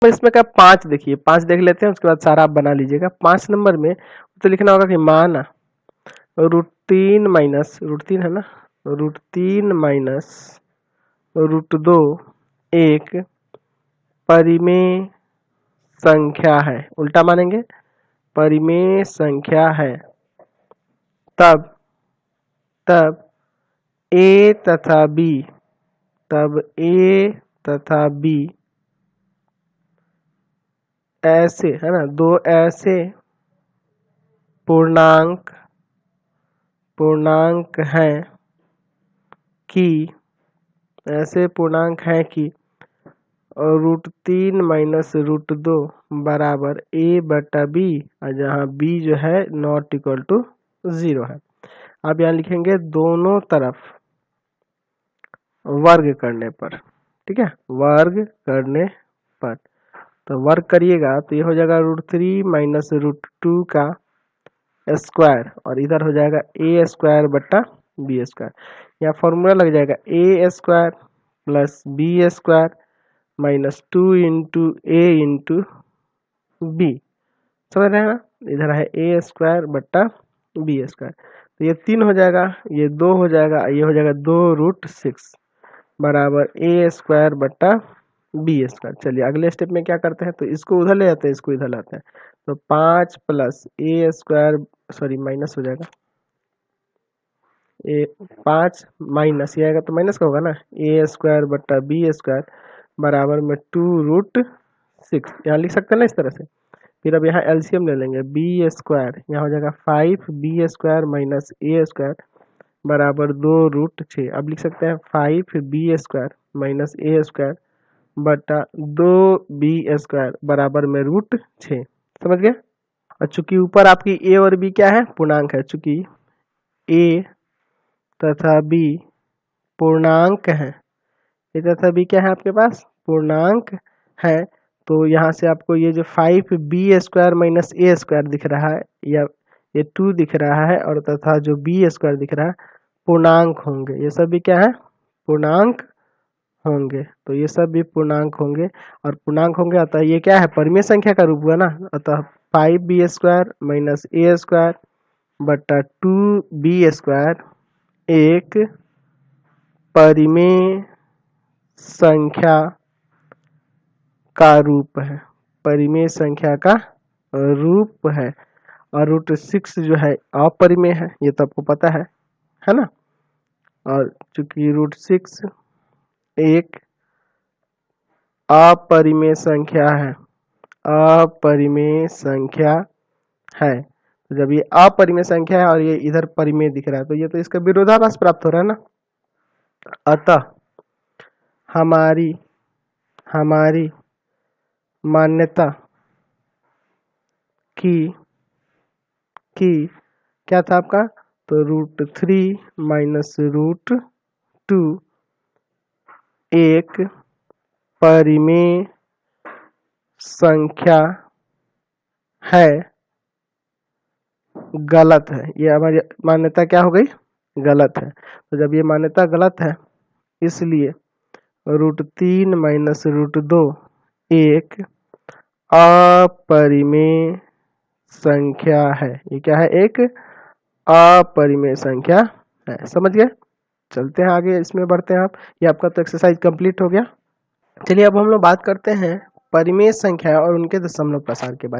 तो इसमें क्या 5 देखिए, 5 देख लेते हैं, उसके बाद सारा आप बना लीजिएगा। 5 नंबर में तो लिखना होगा कि मान √3 माइनस √3 है ना, √3 माइनस √2 एक परिमेय संख्या है। उल्टा मानेंगे, परिमेय संख्या है, तब a तथा b, तब a तथा b ऐसे है ना, दो ऐसे पूर्णांक हैं कि, ऐसे पूर्णांक हैं कि √3 माइनस √2 बराबर a बटा b, और जहाँ b जो है नॉट इक्वल टू 0 है। अब यहाँ लिखेंगे दोनों तरफ वर्ग करने पर, ठीक है, वर्ग करने पर, तो वर्ग करिएगा तो ये हो जाएगा √3 माइनस √2 का स्क्वायर, और इधर हो जाएगा a स्क्वायर बटा b स्क्वायर। यहाँ फॉर्मूला लग जाएगा a square plus b square minus 2 into a into b, समझ रहे हैं ना। इधर है a स्क्वायर बटा b स्क्वायर, तो ये 3 हो जाएगा, ये 2 हो जाएगा, ये हो जाएगा 2√6 बराबर a स्क्वायर बटा b स्क्वायर। चलिए अगले स्टेप में क्या करते हैं, तो इसको उधर ले जाते हैं, इसको इधर लाते हैं, तो 5 plus a square, sorry minus हो जाएगा, 5 माइनस ये आएगा तो माइनस का होगा ना, a स्क्वायर बटा b स्क्वायर बराबर में 2√6, यहाँ लिख सकते हैं ना इस तरह से। फिर अब यहाँ एलसीएम ले लेंगे, b स्क्वायर यहाँ हो जाएगा 5b square minus a square बराबर 2√6। अब लिख सकते हैं 5b square minus a square बटा 2b स्क्वायर बराबर में √6, समझ गए। और चूंकि ऊपर आपकी a और b क्या है, पूर्णांक है, चूंकि a तथा b पूर्णांक है, a तथा b क्या है आपके पास, पूर्णांक है, तो यहाँ से आपको ये जो 5b square minus a square दिख रहा है, या ये 2 दिख रहा है, और तथा जो b स्क्वायर दिख रहा है पूर्णांक होंगे, ये सब भी क्या है, पूर्णांक होंगे, तो ये सब भी पूर्णांक होंगे, और पूर्णांक होंगे, अतः ये क्या है, परिमेय संख्या का रूप हुआ ना, अतः 5b square minus a square बटा 2b स्क्वायर एक परिमेय संख्या का रूप है, परिमेय संख्या का रूप है। और √6 जो है अपरिमेय है, ये तो आपको पता है ना। और चूंकि √6 एक अपरिमेय संख्या है, अपरिमेय संख्या है, तो जब ये अपरिमेय संख्या है और ये इधर परिमेय दिख रहा है, तो ये तो इसका विरोधाभास प्राप्त हो रहा है ना। अतः हमारी मान्यता की क्या था आपका, तो √3 माइनस √2 एक परिमेय संख्या है, गलत है। ये हमारी मान्यता क्या हो गई, गलत है। तो जब ये मान्यता गलत है, इसलिए √3 माइनस √2 एक अपरिमेय संख्या है। ये क्या है, एक अपरिमेय संख्या है, समझ गए। चलते हैं आगे, इसमें बढ़ते हैं आप। ये आपका तो एक्सरसाइज कंप्लीट हो गया। चलिए अब हम लोग बात करते हैं परिमेय संख्या और उनके दशमलव प्रसार के बारे में।